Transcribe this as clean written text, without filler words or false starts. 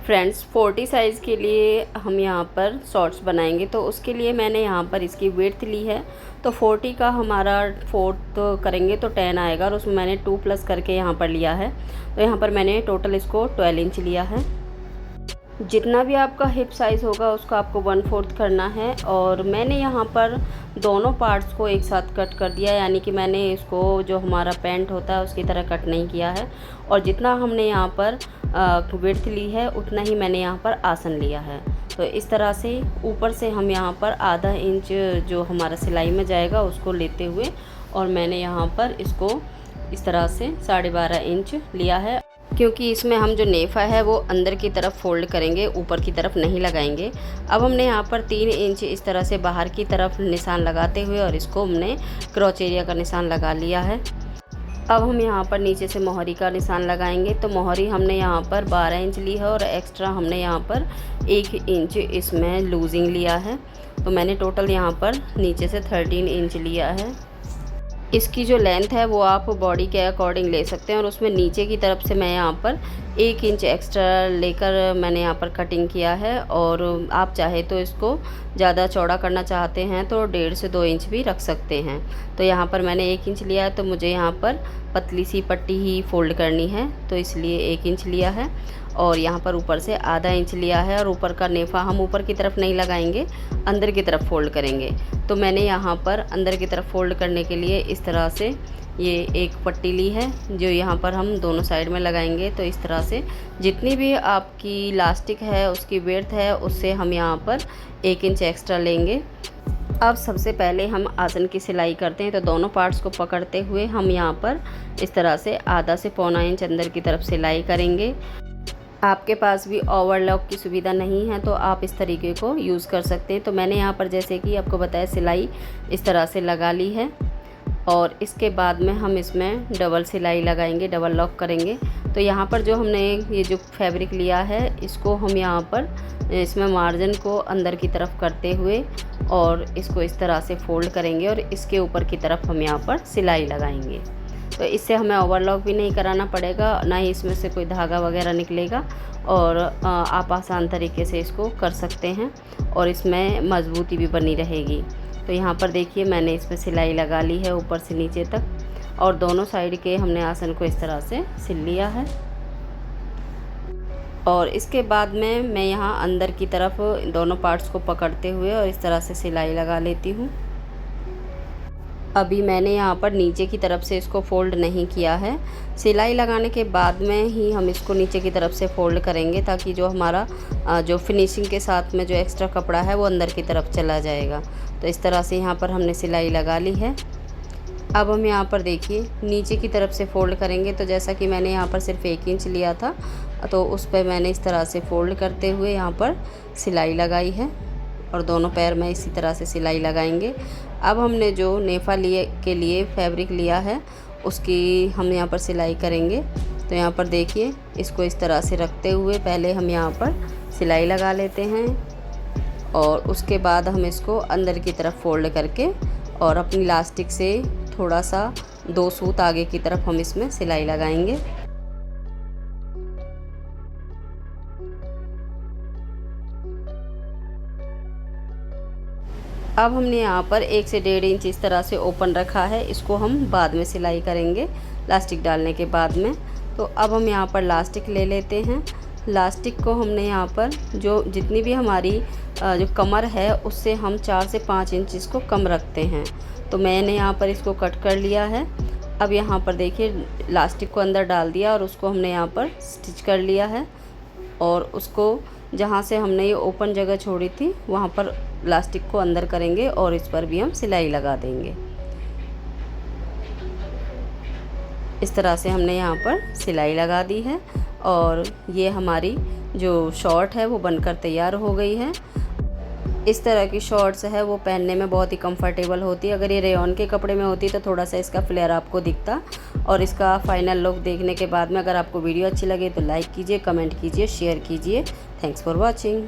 Friends 40 size के लिए हम यहाँ पर शॉर्ट्स बनाएंगे, तो उसके लिए मैंने यहाँ पर इसकी विड्थ ली है। तो 40 का हमारा 4 तो करेंगे तो 10 आएगा, और उसमें मैंने 2 प्लस करके यहाँ पर लिया है। तो यहाँ पर मैंने टोटल इसको 12 इंच लिया है। जितना भी आपका हिप साइज़ होगा उसको आपको 1/4 करना है। और मैंने यहाँ पर दोनों पार्ट्स को एक साथ कट कर दिया, यानी कि मैंने इसको जो हमारा पैंट होता है उसकी तरह कट नहीं किया है। और जितना हमने यहाँ पर विड्थ ली है उतना ही मैंने यहाँ पर आसन लिया है। तो इस तरह से ऊपर से हम यहाँ पर आधा इंच जो हमारा सिलाई में जाएगा उसको लेते हुए, और मैंने यहाँ पर इसको इस तरह से 12.5 इंच लिया है, क्योंकि इसमें हम जो नेफा है वो अंदर की तरफ फोल्ड करेंगे, ऊपर की तरफ नहीं लगाएंगे। अब हमने यहाँ पर 3 इंच इस तरह से बाहर की तरफ निशान लगाते हुए, और इसको हमने क्रॉच एरिया का निशान लगा लिया है। अब हम यहाँ पर नीचे से मोहरी का निशान लगाएंगे। तो मोहरी हमने यहाँ पर 12 इंच ली है, और एक्स्ट्रा हमने यहाँ पर 1 इंच इसमें लूजिंग लिया है। तो मैंने टोटल यहाँ पर नीचे से 13 इंच लिया है। इसकी जो लेंथ है वो आप बॉडी के अकॉर्डिंग ले सकते हैं, और उसमें नीचे की तरफ से मैं यहाँ पर 1 इंच एक्स्ट्रा लेकर मैंने यहाँ पर कटिंग किया है। और आप चाहे तो इसको ज़्यादा चौड़ा करना चाहते हैं तो 1.5 से 2 इंच भी रख सकते हैं। तो यहाँ पर मैंने 1 इंच लिया है, तो मुझे यहाँ पर पतली सी पट्टी ही फोल्ड करनी है, तो इसलिए 1 इंच लिया है। और यहाँ पर ऊपर से आधा इंच लिया है, और ऊपर का नेफा हम ऊपर की तरफ नहीं लगाएंगे, अंदर की तरफ फोल्ड करेंगे। तो मैंने यहाँ पर अंदर की तरफ फोल्ड करने के लिए इस तरह से ये एक पट्टी ली है, जो यहाँ पर हम दोनों साइड में लगाएंगे। तो इस तरह से जितनी भी आपकी इलास्टिक है उसकी विड्थ है उससे हम यहाँ पर 1 इंच एक्स्ट्रा लेंगे। अब सबसे पहले हम आसन की सिलाई करते हैं। तो दोनों पार्ट्स को पकड़ते हुए हम यहाँ पर इस तरह से आधा से पौना इंच अंदर की तरफ सिलाई करेंगे। आपके पास भी ओवरलॉक की सुविधा नहीं है तो आप इस तरीके को यूज़ कर सकते हैं। तो मैंने यहाँ पर जैसे कि आपको बताया सिलाई इस तरह से लगा ली है, और इसके बाद में हम इसमें डबल सिलाई लगाएंगे, डबल लॉक करेंगे। तो यहाँ पर जो हमने ये जो फैब्रिक लिया है इसको हम यहाँ पर इसमें मार्जिन को अंदर की तरफ करते हुए, और इसको इस तरह से फोल्ड करेंगे, और इसके ऊपर की तरफ हम यहाँ पर सिलाई लगाएंगे। तो इससे हमें ओवरलॉक भी नहीं कराना पड़ेगा, ना ही इसमें से कोई धागा वगैरह निकलेगा, और आप आसान तरीके से इसको कर सकते हैं, और इसमें मजबूती भी बनी रहेगी। तो यहाँ पर देखिए मैंने इसमें सिलाई लगा ली है ऊपर से नीचे तक, और दोनों साइड के हमने आसन को इस तरह से सिल लिया है। और इसके बाद में मैं यहाँ अंदर की तरफ दोनों पार्ट्स को पकड़ते हुए और इस तरह से सिलाई लगा लेती हूँ। अभी मैंने यहाँ पर नीचे की तरफ से इसको फ़ोल्ड नहीं किया है। सिलाई लगाने के बाद में ही हम इसको नीचे की तरफ से फ़ोल्ड करेंगे, ताकि जो हमारा जो फिनिशिंग के साथ में जो एक्स्ट्रा कपड़ा है वो अंदर की तरफ चला जाएगा। तो इस तरह से यहाँ पर हमने सिलाई लगा ली है। अब हम यहाँ पर देखिए नीचे की तरफ से फ़ोल्ड करेंगे। तो जैसा कि मैंने यहाँ पर सिर्फ 1 इंच लिया था, तो उस पर मैंने इस तरह से फ़ोल्ड करते हुए यहाँ पर सिलाई लगाई है, और दोनों पैर में इसी तरह से सिलाई लगाएंगे। अब हमने जो नेफा के लिए फैब्रिक लिया है उसकी हम यहाँ पर सिलाई करेंगे। तो यहाँ पर देखिए इसको इस तरह से रखते हुए पहले हम यहाँ पर सिलाई लगा लेते हैं, और उसके बाद हम इसको अंदर की तरफ फोल्ड करके और अपनी इलास्टिक से थोड़ा सा 2 सूत आगे की तरफ हम इसमें सिलाई लगाएंगे। अब हमने यहाँ पर 1 से 1.5 इंच इस तरह से ओपन रखा है, इसको हम बाद में सिलाई करेंगे लास्टिक डालने के बाद में। तो अब हम यहाँ पर लास्टिक ले लेते हैं। लास्टिक को हमने यहाँ पर जो जितनी भी हमारी जो कमर है उससे हम 4 से 5 इंच इसको कम रखते हैं। तो मैंने यहाँ पर इसको कट कर लिया है। अब यहाँ पर देखिए लास्टिक को अंदर डाल दिया, और उसको हमने यहाँ पर स्टिच कर लिया है, और उसको जहाँ से हमने ये ओपन जगह छोड़ी थी वहाँ पर लास्टिक को अंदर करेंगे, और इस पर भी हम सिलाई लगा देंगे। इस तरह से हमने यहाँ पर सिलाई लगा दी है, और ये हमारी जो शॉर्ट है वो बनकर तैयार हो गई है। इस तरह की शॉर्ट्स है वो पहनने में बहुत ही कंफर्टेबल होती है। अगर ये रेयॉन के कपड़े में होती तो थोड़ा सा इसका फ्लेयर आपको दिखता। और इसका फाइनल लुक देखने के बाद में अगर आपको वीडियो अच्छी लगे तो लाइक कीजिए, कमेंट कीजिए, शेयर कीजिए। Thanks for watching.